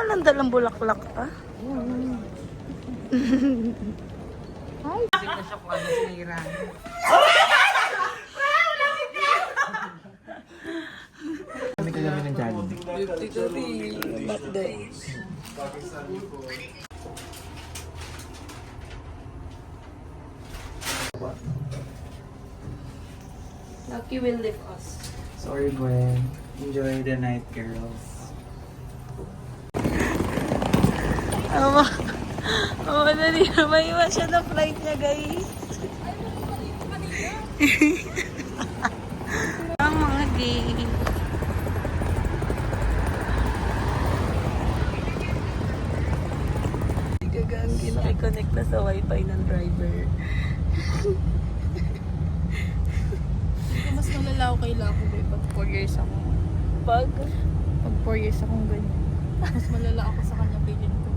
nang dalang bulaklak pa. Hi. Nasok ko agad sinira. Kami kagabi ng Jollibee. 53 back days. Lucky will lift us. Sorry, Gwen. Enjoy the night, girls. Dali na. Maiwan siya na flight niya, guys. Ang mga gay. Gagangin, nakikonnect na sa wifi ng driver. Mas malala ako kay Lako, pag 4 years ako. Pag 4 years akong ganyan. Mas malala ako sa kanya, feeling ko.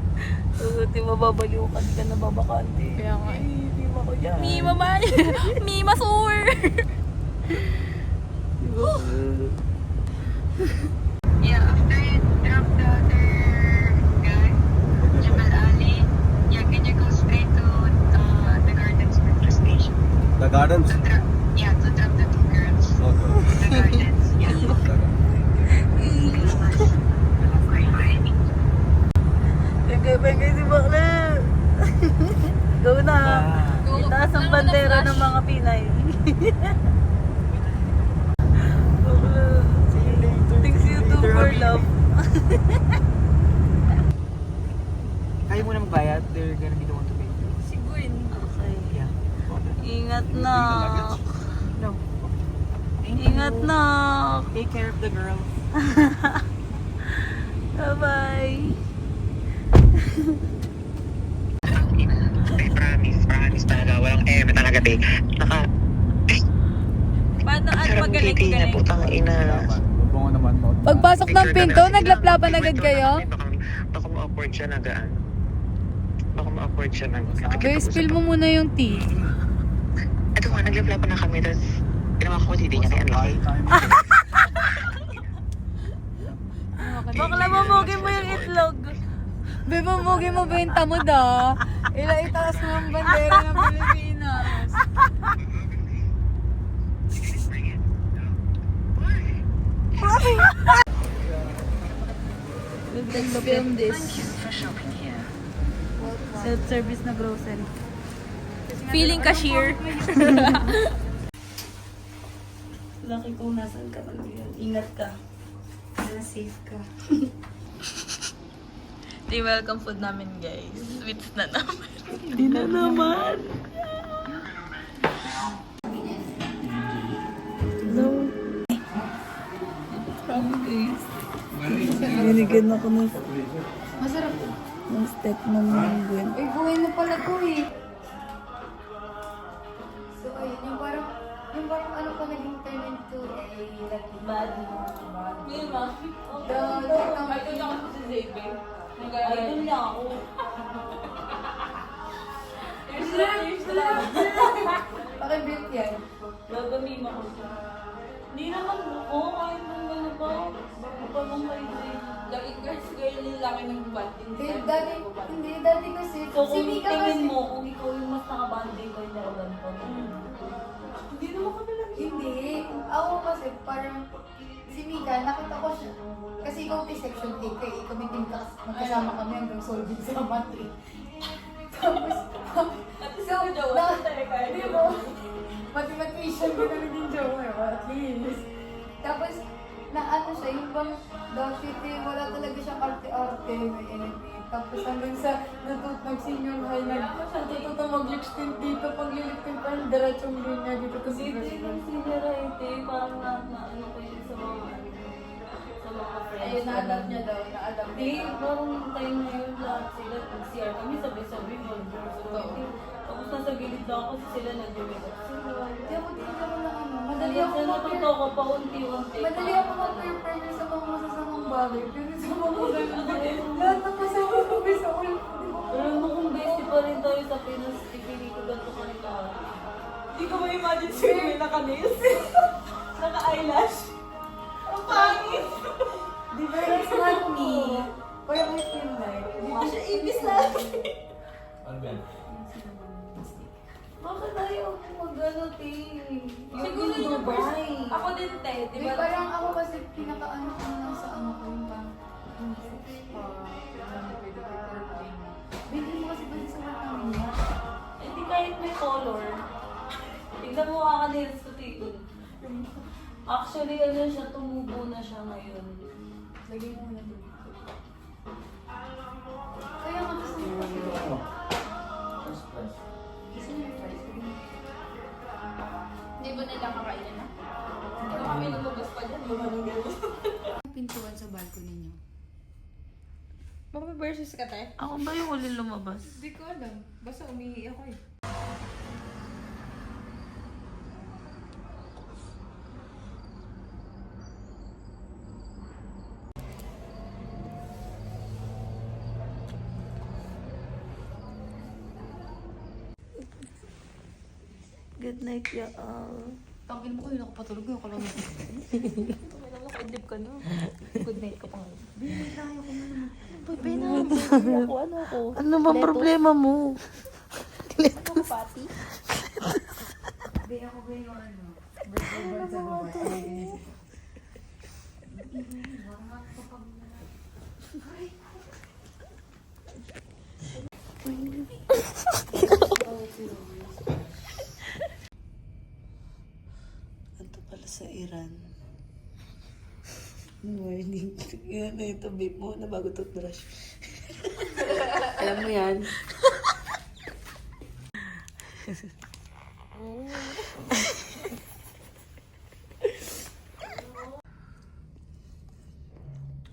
Di mababaliw ka, di ka nababakante. Kaya nga eh. Di ba ko dyan? Mima man! Mima sur! Yeah, after you drop the other guy, Jamal Ali, yeah, can you go straight to the Gardens metro station? The gardens? To drop the two girls. Okay. The Gardens, yeah. Bengay si Bakla. Go na. Itaas ang bandera ng mga Pinay. Bakla. Thanks you too for love. Kaya mo na magbayad? They're gonna be the one to pay. Si Gwen. Okay. Yeah. Ingat na. No. Ingat na. Take care of the girls. Bye-bye. Promise talaga. Walang eme talaga, te. Paano at Sarap magaling titi na galing? putang ina. Bungo naman mo. Pagpasok ng pinto, naglaplapan agad kayo? Baka ma-awkward siya na gaan. Baka ma-awkward siya na Guys, spill mo muna yung tea. Ito nga, naglaplapan na kami. Tapos, ginawa ko titi niya kaya ano. Bakla, mamugin mo yung itlog. Bebo, mugi mo ba yung tamod ah? Itaas mo ang bandera ng Pilipinas. Let's film this. Self-service na grocery. Feeling cashier. Laki kung nasan ka pag yun. Ingat ka. Sana safe ka. Di welcome food namin guys. Sweets na naman. Hindi na naman. Hello. Sabi guys. Binigyan ako ng Masarap. step ng Gwen. Uy, buhay na pala to eh. So ayun, yung parang ano pa naging turn into a like bad. Hindi ma. Idol niya ako si Xavier. Idol niya ako. Pakibit yan. Gagamima ko siya. Hindi naman ako. Kahit nung ano pa. Bago pa nung kay Xavier. Lagi guys, girl yung laki ng banding. Dati kasi, So si kung Mika kasi, tingin mo, kung ikaw yung mas nakabanding ko yung naragan ko. Hindi naman kami lang. hindi. Ako kasi parang, si Mika, nakita ko siya. Kasi ikaw section 8 ka eh. Kami din magkasama kami hanggang solving sa matri. Tapos, di ba? Mathematician ko na naging jowa, at least. Tapos, na ano siya, yung bang dati wala talaga siyang arte-arte, may enemy. Tapos hanggang sa nag-senior high, natututo mag-extend dito, pag-lilipin pa yung diretsong linya dito. Kasi Senior ite, parang na-ano ko yun sa mga friends. ayun, na-adapt niya daw, na-adapt Hindi, niya. parang time na yun lahat sila. Nag-CR kami, sabay-sabay, tapos nasa gilid lang ako kasi sila nag-make up sila. Hindi ako tinigaro na ano, madali Kaya ako sa natuto ko pa unti-unti. Madali ako mag-prepare sa mga masasamang bagay, pero sa mga ganun, lahat ng kasama ko sa ulo. Pero mo kung busy pa rin tayo sa Pinas, ipili ko ganito ka rin lahat. Hindi ko ma-imagine sa'yo may naka-nails. Naka-eyelash. Ang pangit! Di ba, it's not me. Parang skin light. Mukha siya ibis na. Ano yan? Bakit ayaw mo mag-ano, te? Siguro Yung yung Dubai. first. Ako din, te. Di Di ba? parang ako kasi pinaka-ano ko na sa ano ko yung parang pwede ko purple. Hindi mo kasi ba sa mga niya? Hindi kahit may color. Tignan mo kaka-nails ko, te. Actually, ano siya, tumubo na siya ngayon. Lagay mo na dito. Kaya nga gusto mo kasi Ano? First class. gusto mo yung price. Hindi ba nila kakainin na? Hindi ba kami lumabas pa dyan? Gumanong gano'n. Pintuan sa balcony niyo. Mapaversus ka, te? Ako ba yung uling lumabas? Hindi ko alam. Basta umihi ako eh. Good night, y'all. Tangin mo kayo, nakapatulog yung kalong. Tumila mo, kaidlip ka na. Good night ka pa nga. Ano ba problema mo? Ano pati? Hindi ako ba yung ano? Birthday bird sa babae. Ito pala sa Iran. Morning. Yan na ito, babe mo na bago toothbrush. Alam mo yan.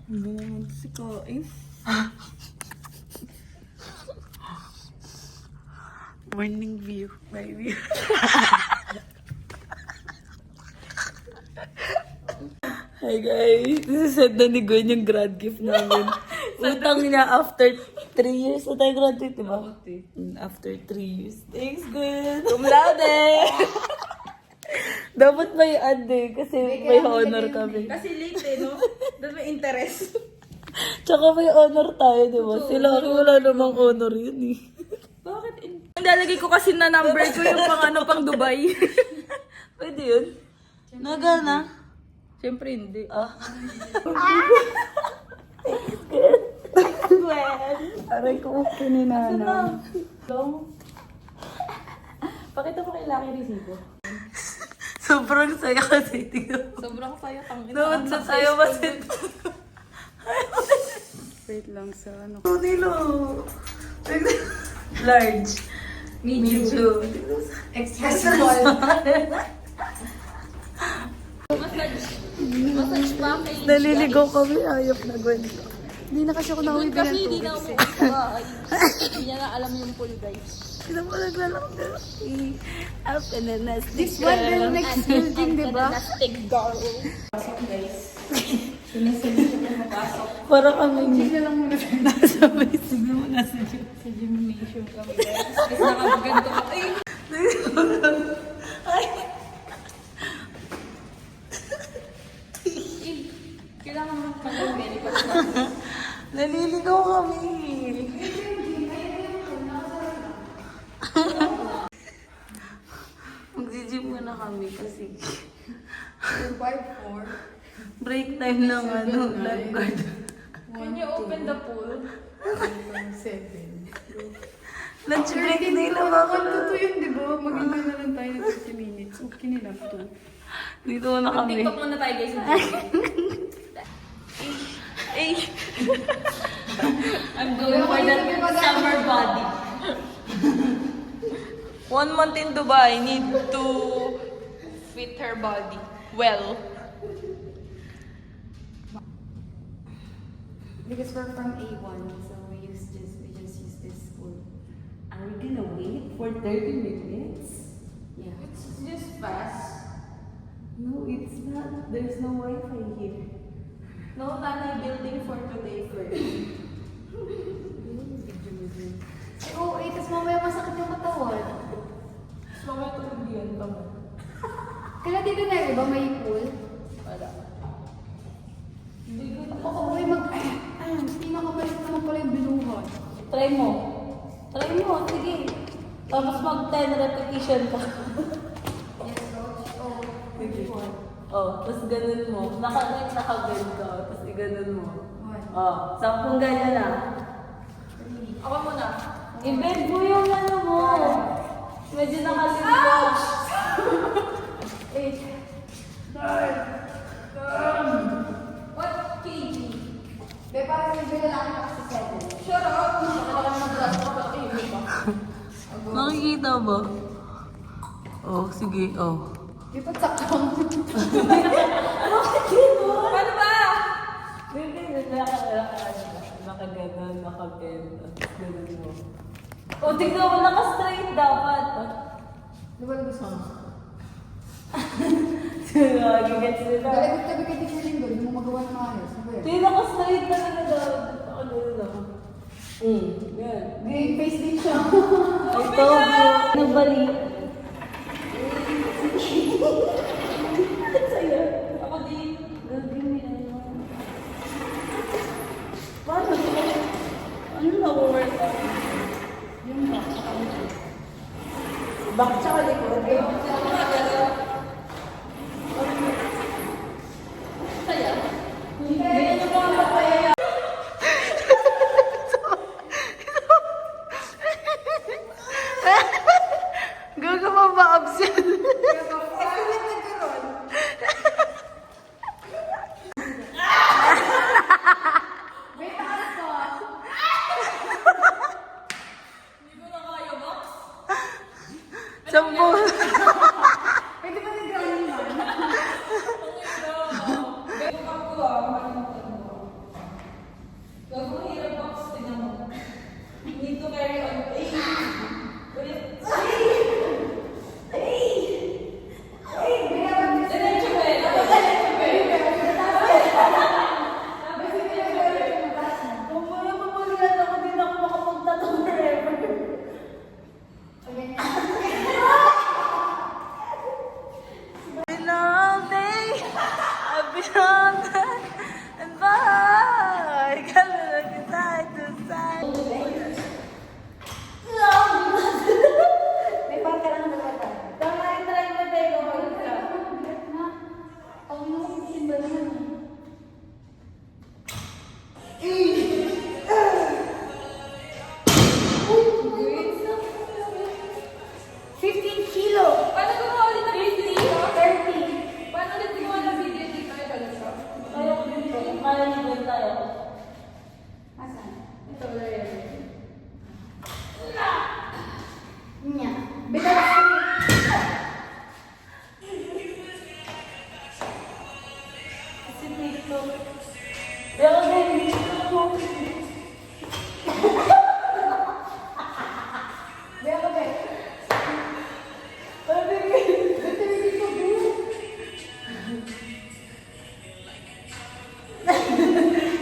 Ano naman si Kain? Morning view, my view. Hi guys, this is said na ni Gwen yung grad gift namin. Utang niya after 3 years. O tayo graduate, diba? After 3 years. Thanks, Gwen. Cum laude! Dapat may add eh, kasi may honor kami. Kasi late eh, no? Doon may interest. Tsaka may honor tayo, diba? Sila wala namang honor yun eh. Bakit? Nilalagay ko kasi na number ko yung pang Dubai. Pwede yun? Nagana? Siyempre hindi. Ah. Aray ko, kininana. Pakita mo kay Lucky Resibo. Sobrang saya kasi. Tingnan mo. Sobrang sayo tangin. Doon sa sayo kasi. Wait lang sa ano. Nilo. Large. Medium. Extra small. Massage package. Naliligaw kami. Ayop na Gwen. Hindi na kasi ako nauwi Kasi hindi din na ng umuwi sa bahay. Hindi niya na alam yung pool, guys. Sino mo naglalak na? Up and then nasty. This one will next building, di ba? Nastig girl. Para kami Hindi na lang muna tayo. nasa basic mo nasa gym. Sa gymnasium kami, guys. Tapos nakaganto ko. Ay! Ay! Kailangan mo mag-belly pa sa Naliligaw kami. Mag-gym muna kami kasi 5, 4, break time ng ano, lifeguard. Can you open the pool? 7. Lunch break nila mga 1 to 2 yun, di ba? Mag-enjoy na lang tayo ng 30 minutes. Okay nila, 2. Dito na kami. TikTok muna tayo, guys. Eh, I'm going for the summer body. 1 month in Dubai, need to fit her body well. Because we're from A1, so we just use this pool. Are we gonna wait for 30 minutes? Yeah. It's just fast. No, it's not. There's no Wi-Fi here. No, Nanay building for today first. Oo, tapos mamaya masakit yung katawan. So, mamaya tulog yun pa mo. Kaya dito na, di ba, may pool? Wala. Oo, okay, hindi nakabalik naman pala Try mo. Try mo, sige. Tapos mag 10 repetition ka. Yes, coach. Oh. Sige. Oh, tapos ganun mo. Naka-bend ka. Tapos i-ganun mo. Oh, 10 ganyan na. Ako muna. I-bend mo yung ano mo. Medyo nakalimot. 8. What kg? Be, parang may lalaki ka sa 7. Shut up! Baka lang madalas ako pero kayo pa. Nakikita ba? Oh, sige. Oh. Di pa sakang. Paano ba? Hindi, nakaganon, nakabend. Ganun mo. O, tignan mo, naka-straight dapat. Di ba gusto mo? Gigets nila. Dalagot ka ba kay Teacher Linggo? Hindi mo magawa ng maayos. Ano ba yan? Hindi, naka-straight talaga dapat. Ano lang. Yan. May face din siya. I told you. Nabali. Sa'yo. Ako din. Give me ano. Paano? Ano na-work out? Yung back tsaka likod. Back tsaka likod. Saya. Ganyan yung mga papaya. Gagawa ba abs yan? Sampung. Pwede ba nag-running man? Gagawin hirap box. Tignan mo. Need to carry on. Ulit. Diretso ba eh? Dapat diretso ba eh? Kung wala mabulihan ako, din ako makapunta to forever. Long day, I've been on that and by, coming looking side to side. May part ka lang nagpatay. Try mo tayo kapag ka. Ang ino ko simba naman. 15 kilo. Paano gumawa ulit ng video? 30. Paano ulit gumawa ng video dito? Ay, pala siya. Kaya ko dito, kaya nyo tayo. Asan? Ito wala yan. Nya. Bitawan. Kasi dito. Pero din dito. Be ako be. Sabi ko, Dito dito be.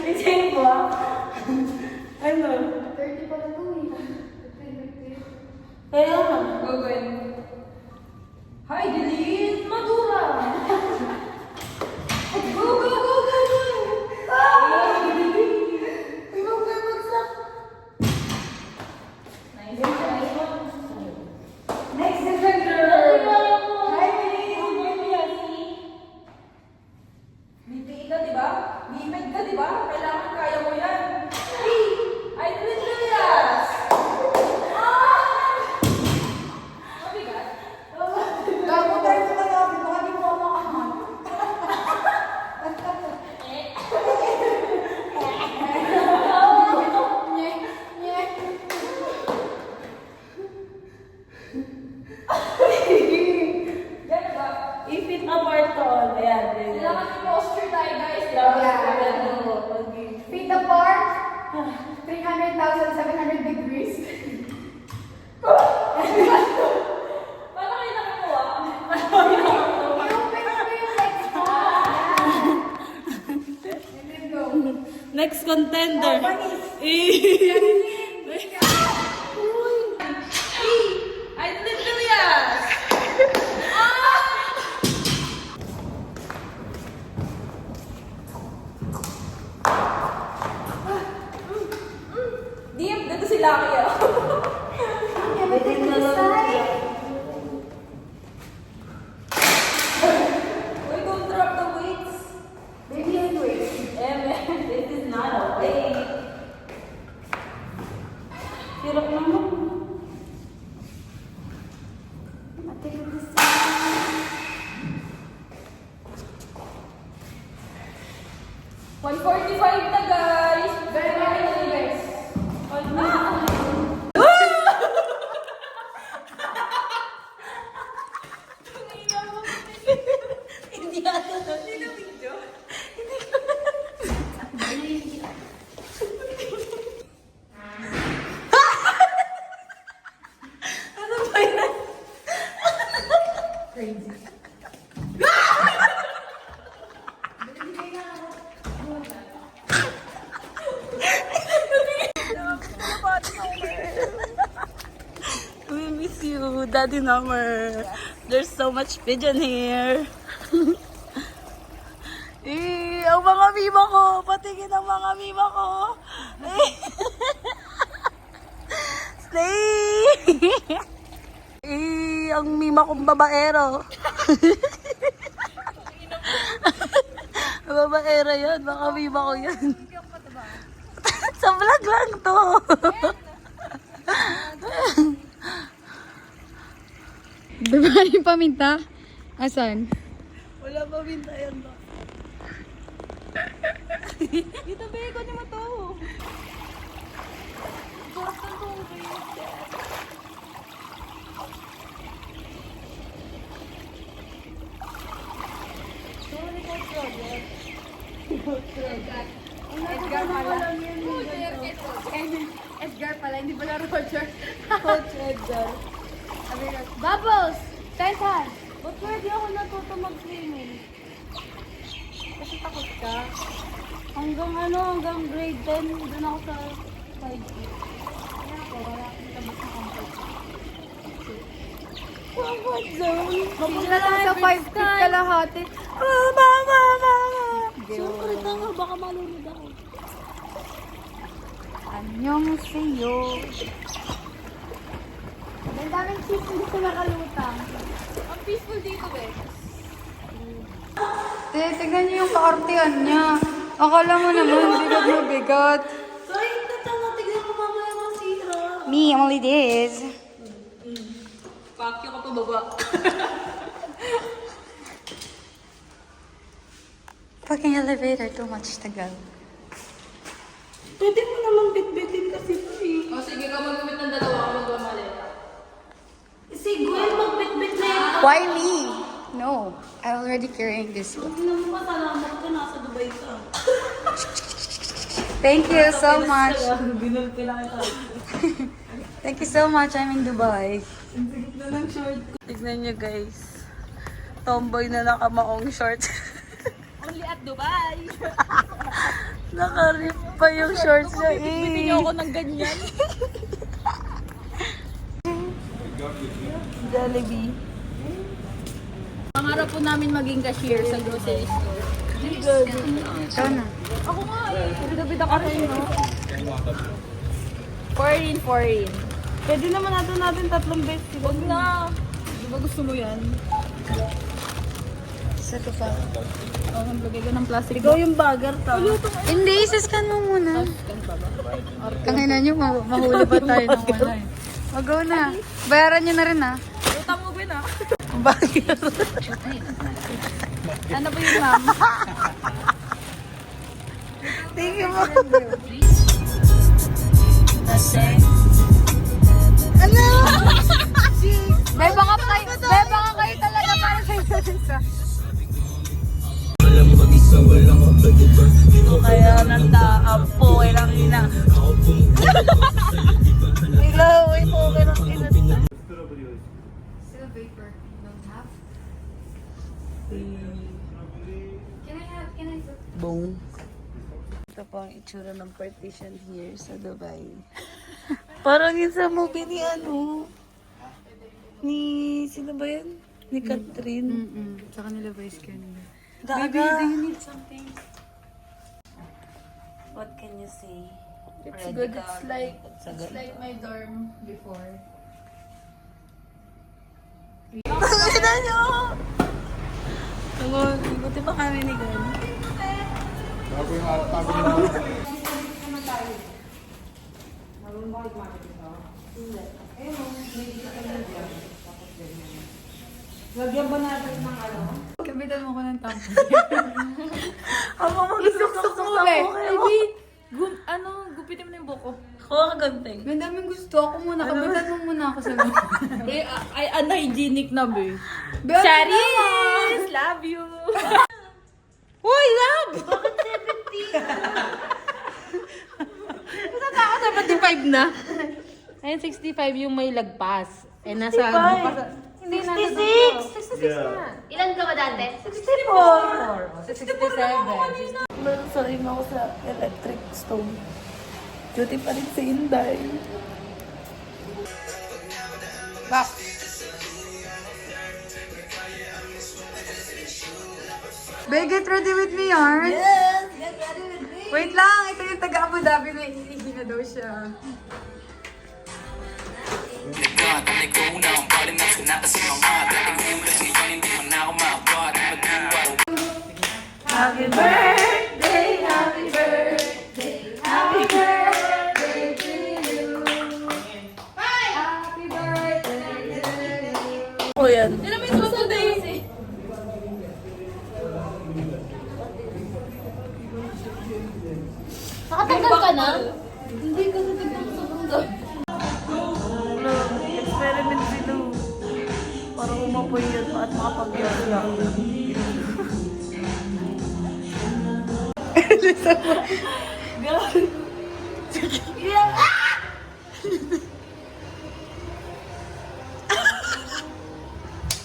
i-check mo ah. Ano? 30 pala to eh. Kaya nga. Go, Gwen. Hi, delete! Madura! Go, go, go, go, go! Ikaw ka magsak. Nice, nice one. Next is the girl. Hi, Bipig ka, di ba? Bipig ka, di ba? Kailangan kaya mo yan. Hey! I did this! Mabigat? Gago tayo sa kalabi. Baka di mo ako makahan. Nye, nye. Yan ba? I-fit apart to. Ayan. Kailangan yung posture tayo, guys. Feet apart. 300,700 degrees. Paano kayo nakakuha? Yung pwede mo yung legs mo. And then go. Next contender. I did this! Diem, dito si si Lucky ah. Pwede na lang. Uy, don't drop the weights. Baby, anyway. This is not a weight. Hirap naman. Ate, this 145 na guys. Very much best. Hindi ata na. Hindi na video. Ano ba yan? Crazy. We miss you, Daddy Number. There's so much pigeon here. Ang mga mima ko. Patingin ang mga mima ko. Slay! Ang mima kong babaero. Babaero yan. Baka mima ko yan. Sa vlog lang to. Diba yung paminta? Asan? Wala pa minta yan ba? Dito, be, kunin mo to. Edgar pala. Edgar pala, hindi pala Roger. Coach Edgar. Bubbles! Tensan! Ba't pwede ako natuto mag-swimming? Kasi takot ka. Hanggang grade 10, doon ako sa 5K. Kaya ako, wala akong tabot na comfort. Comfort zone. Hindi na lang sa 5K kalahati. Mama! Siyempre na nga, baka malunod ako. Anyong sa'yo. Ang daming cheese dito nakalutang. Ang peaceful dito, be. Tignan niyo yung kaartihan niya. Akala mo naman, bigat. Sorry, natanga. Tignan mo mamaya masira. Me, only this. Pakyo ka pa baba. Fucking elevator, too much tagal. Pwede mo naman bitbitin kasi ito eh. O sige, ka magumit ng dalawa, ako magmamaleta. Si Gwen, magbitbit na yan. Why me? No, I'm already carrying this one. Hindi naman pasalamat ka, nasa Dubai ka. Thank you so much. Binulpi lang ito. Thank you so much, I'm in Dubai. Tignan nyo guys. Tomboy na nakamaong shorts. Only at Dubai. Nakarip pa yung shorts niya eh. Bitin niyo ako ng ganyan. Jollibee. Pangarap po namin maging cashier sa grocery store. Ikaw na. Ako nga eh. Bida-bida ka rin, no? Foreign. Pwede naman natin 3 beses. Huwag na. Di ba gusto mo yan? Isa to pa. Oh, maglagay ka ng plastic. Ikaw yung bagger ta. Hindi, isascan mo muna. Tangina nyo, mahuli pa tayo ng wala eh. Mag-go na. Bayaran nyo na rin ah. Utang mo ba na? Bagger. Ano ba yun, ma'am? Thank you po. Beba ka kayo talaga para sa isa. Kaya nagtaampo kay lang ina. Ilaw, ito kay lang ina. Still vapor. Don't have? Can I put? Boom. Ito po ang itsura ng partition here sa Dubai. Parang yun sa movie ni sino ba yan? Ni Catherine. Tsaka nila Vice Ganda. Gaga. need something? What can you say? It's good. It's like my dorm before. Tangina nyo! Buti pa kami ni Gwen. Lagyan ba natin ng ano? Kapitan mo ko ng tampo. Ako mag-isok-sok mo kayo. Gupitin mo na yung buko. Kuha ka ganteng. May daming gusto. Ako muna. Kapitan mo muna ako sa mga. Ay, unhygienic na, be. Charis! Love you! Uy, love! Bakit 70? Saan ako 75 na? Ayun, 65 yung may lagpas. Eh, nasa... 65. Hindi, 66! 66 na. Ilan ka ba dati? 64! 67. Sorry mo ako sa electric stove. Duty pa rin si Inday. Bak. Babe, get ready with me, yarn. Yes! Get ready with me! Wait lang, ito yung taga Abu Dhabi na iihi na daw siya. Happy birthday, happy birthday, happy birthday to you. Happy birthday to you. O yan. Nakatanggal ka na? Hindi ka natignan sa bangga. Experiment sila. Para umapoy yan at makapag-iyak.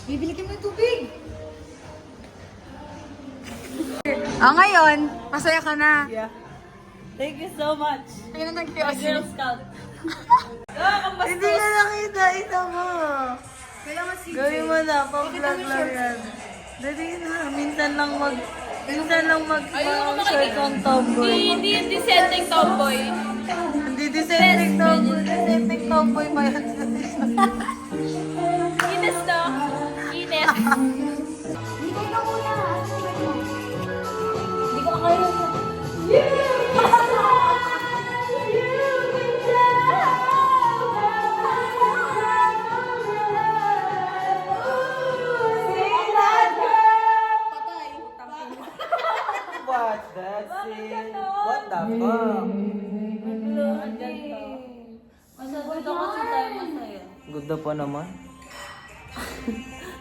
Bibili ka mo yung tubig. Ngayon, masaya ka na. Yeah. Thank you so much. Ayun na My nag-POC. Girl Scout. Hindi ka nakita, isa mo. Kailangan si Gawin mo na, pang-vlog lang yan. Dali na, minsan lang mag-short ang tomboy. Hindi yung dissenting tomboy. Hindi dissenting tomboy pa yan. Ines na. Ines. Hindi ka muna. Hindi ko kaya. What? That's it. What the fuck? Masagot ako sa tayo masaya. Ganda pa naman.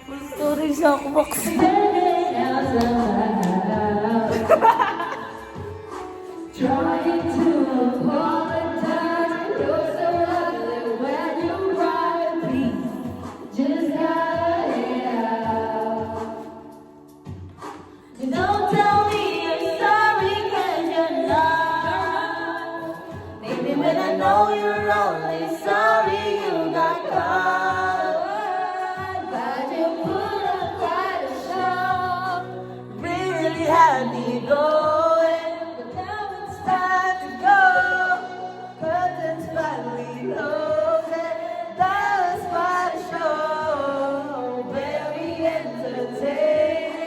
Full story sa ako, Maxi. Don't tell me you're sorry 'cause you're not. Maybe when I know you're only sorry you got caught. But you put up quite a show. Really had me going, but now it's time to go. Curtains finally closing. That was quite a show. Very entertaining.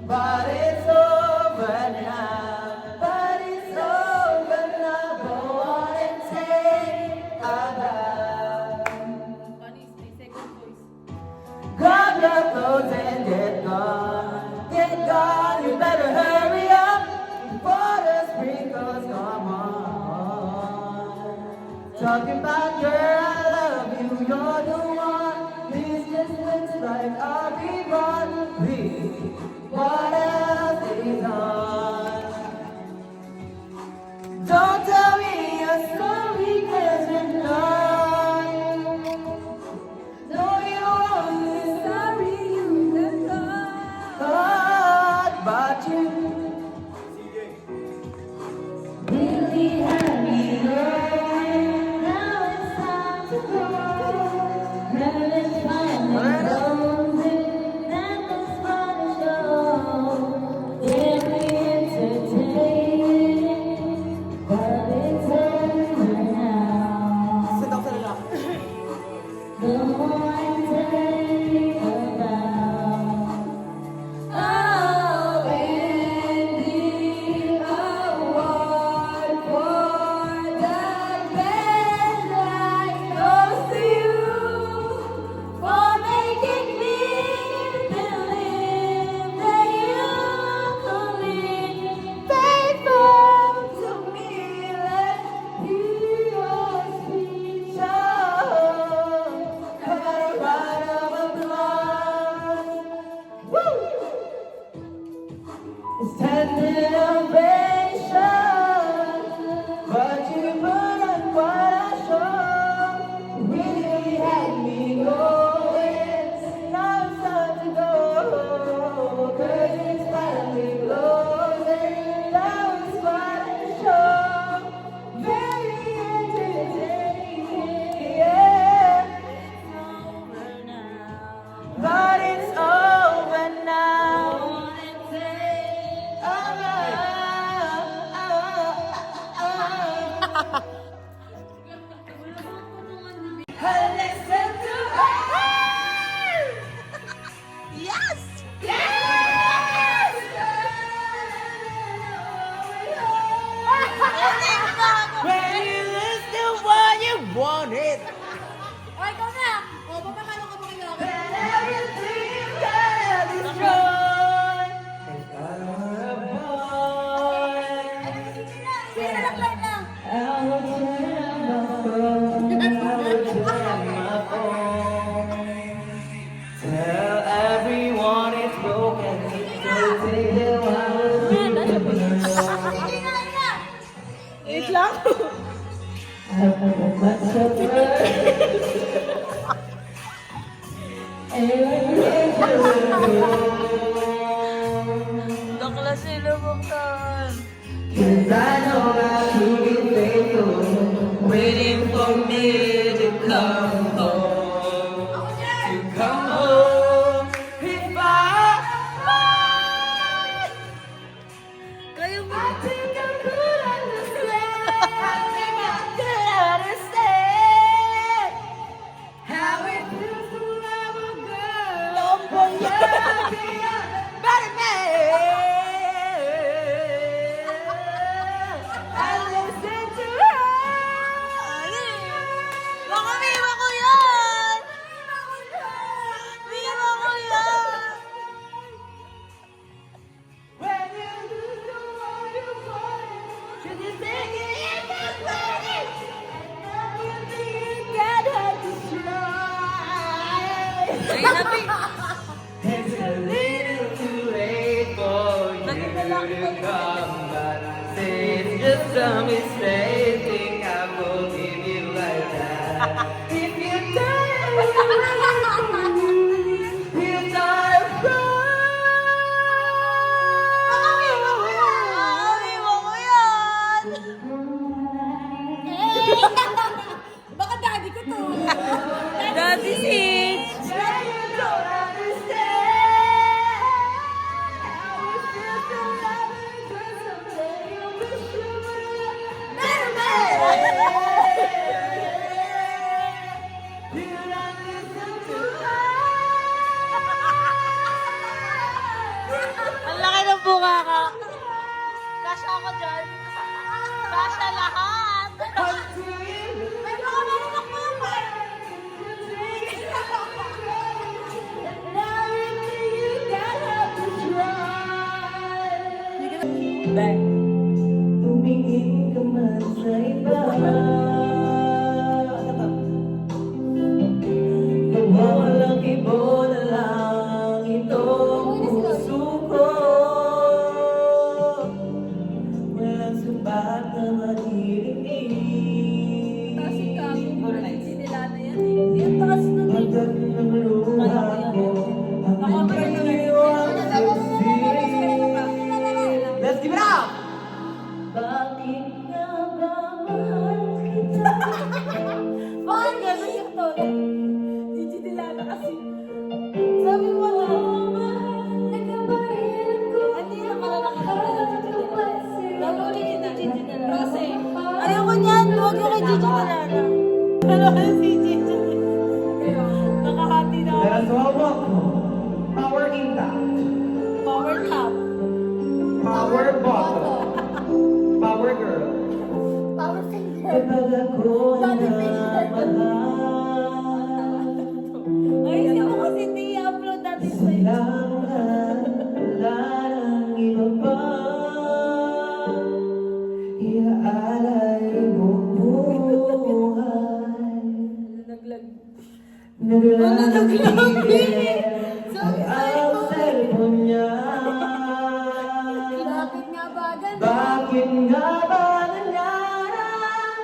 But it's over now. But it's over now. Go on and take a bow. Grab your clothes and get gone. Get gone. You better hurry up before the sprinkles come on. Talking about girl, I love you. You're the one. This just looks like I'll be wrong. Please. What else is on? Don't tell me you're sorry 'cause you're not. No, you're only sorry you got caught, but you really had me going. Now it's time to go. Heaven is finally closing. Bakla sila buktan. Waiting for me to come home. To come home. If kayo ba? I think I could understand. I think I could understand how it feels to love a girl. Love for you, better man. I listen to her. Baka mima ko yan! Mima ko yan! When you lose the one you want, should you take it in the place? And now you think you got her to try. It's a little too late for you to come back. Say it's just a mistake, think I will give you like that. If you turn you start from. Baka daddy ko to. Daddy Sage! Ang laki ng bunga ka. Kasha ako dyan. Kasha lahat. May mga marunok mo pa. Tumingin ka man sa iba. Walang ibo na lang itong puso ko. Walang sapat na maririnig. Hanggang ng luha ko ang iniwan sa siling. Let's give it up! Bakit nga ba mahal kita? Bakit gano'n yung tono? Gigi Dilana kasi. Sabi mo na, nagkabayan ko. Hindi na pala nakakalaga. Lalo ulit yung Gigi Dilana. Kasi, ayoko niyan. Huwag yung kay Gigi Dilana. Ano ka si Gigi? Nakahati na ako. Let us all welcome Power Impact, Power cup. Power Bottle, Power Girl. Power finger. Kapag ako Daddy finger. nagmamahal, Ay, hindi mo kasi hindi i-upload natin sa kailangan wala nang iba pa. Iaalay mo buhay. Naglagay ay ang cellphone niya. Bakit nga ba ganun? Bakit nga ba nangyarang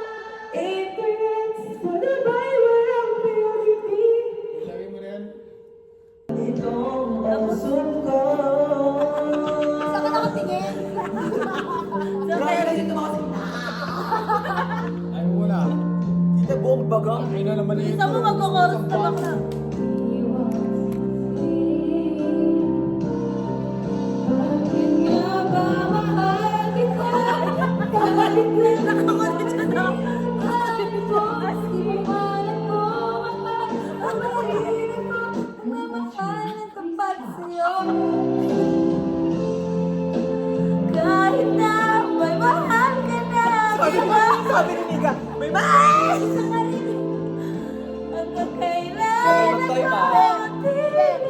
ignorance mo na ba'y walang purity? Itong puso ko. Saan ka nakatingin? Kaya na dito mga Ay muna. Dito buong baga. Ay na naman Isa mo magkakaroon na bakla. Bakit nga ba mahal kita? Kahit na nakamulit siya na. Mahal mo, mahal mo, ang mahirap ko, nagmamahal ng tapat sa'yo. Kahit na may mahal ka na, Sabi ni Mika, may mahal sa kanila. Hanggang kailan Tayo ba? ako tinig?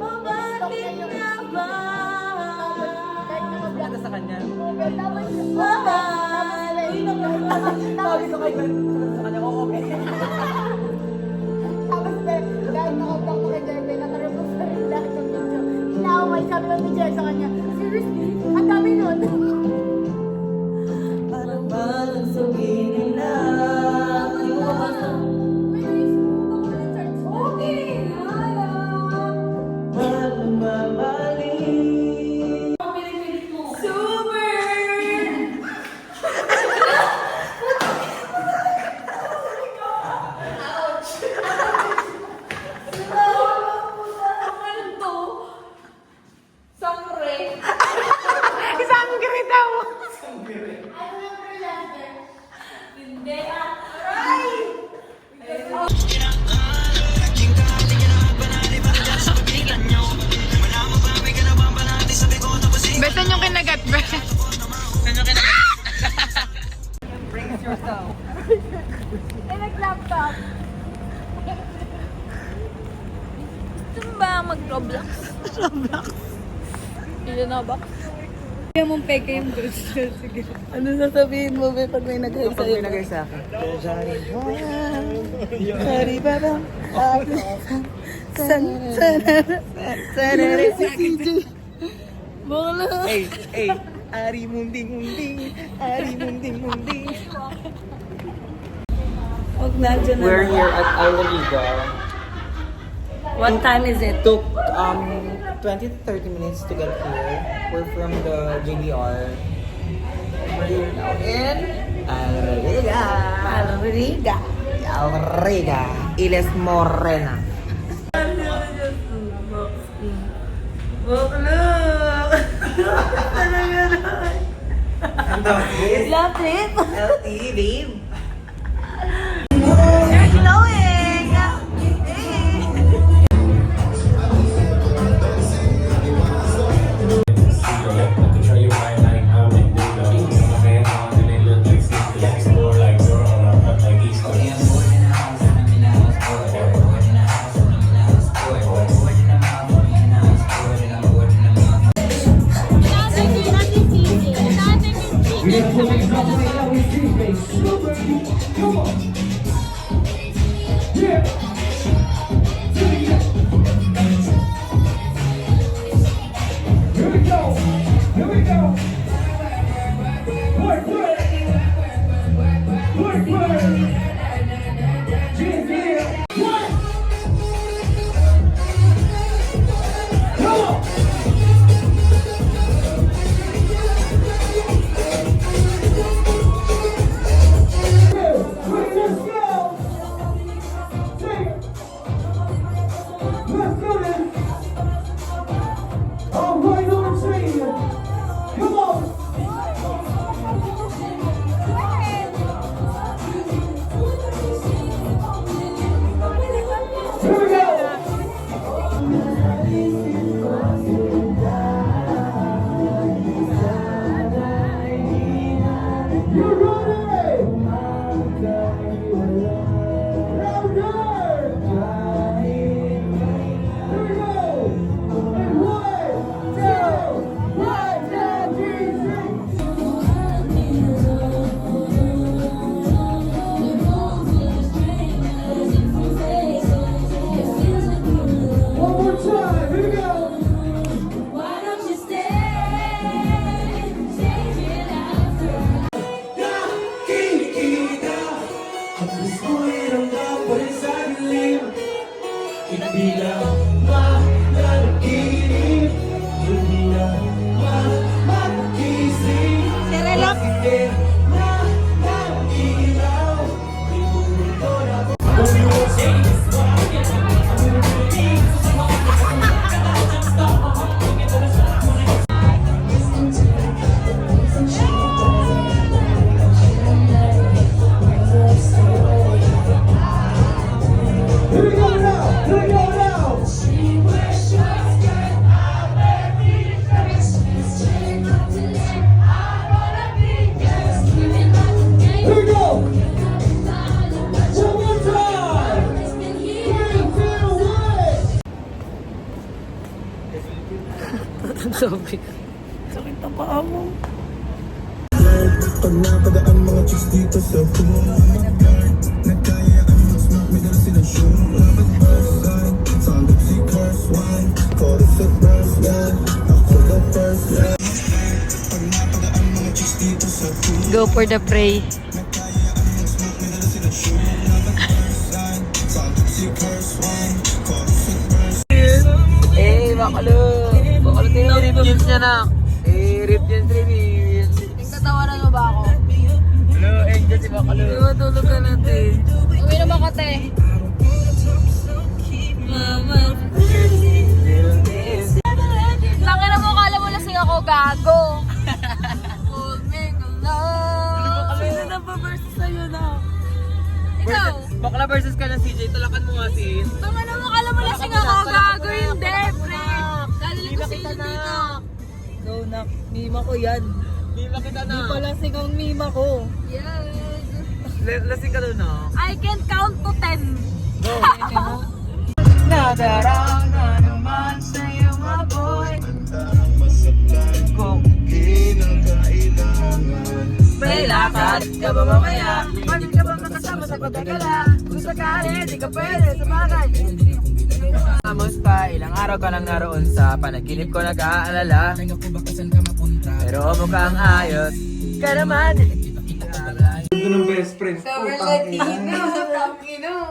O bakit nga ba? Ano sa kanya? Mahal. Sabi ko kay Gwen, sa kanya, oh, okay. Tapos, dahil nakabang ko kay Jerry, nakarapos na rin lahat ng video. Inaaway, sabi ng video sa kanya, seriously, ang dami nun. Parang balang sabihin nila Besan yung kinagat, Bert. Eh, nag-laptop. Gusto mo ba mag-Roblox? Roblox? Hindi na ba? Kaya mong peke yung goods. Sige. Ano sasabihin mo ba pag may nag-hi sa'yo? sa akin. Sorry, baba. Sana si CJ. Bakla. Hey, ari munding. Huwag na dyan na. We're here at Alariga. What time is it? Took 20 to 30 minutes to get here. We're from the JBR. We're here now in Alariga. Alariga. Iles Morena. Bakla. Talaga na. And this Love it. LT, babe. You're glowing. Sabi. Sakit na paa mo. Pag napadaan mga chicks dito sa pool nagkaya ang mag-smoke, may dala silang shoe. Dapat first line, sound up si curse one. Chorus at verse one, ako the first line. Pag napadaan mga chicks dito sa pool Go for the prey. nagkaya ang mag-smoke, may dala silang shoe. Dapat first line, sound up si curse one. Chorus at verse Eh, bakalo. Bakalo tinirip jeans niya na. Eh, rip jeans reviews. Tatawanan mo ba ako? Hello, Angel, si bakalo. Matulog ka natin. Uwi na ba ka, te? Mama. Tangina mo, kala mo lasing ako, gago. Hold me, love. Kami na nababurst sa'yo na. Bakla versus ka ng CJ, talakan mo nga sis. Tama naman, alam mo na siya nakagago hindi, pre. Dadali ko sa inyo dito. Go na, mima ko yan. Di ba kita na? Di pala sigang mima ko. Yes. Lasing ka doon na. I can count to 10. Nadarama naman sa'yo maboy. Kung may lakad ka ba mamaya? Pwede ka ba makasama sa pagkakala? Kung sakali, di ka pwede sa bagay. Kamusta? Ilang araw ka lang naroon sa panaginip ko nag-aalala. Pero mukhang ayos ka naman. Sobrang Latino. Tangino.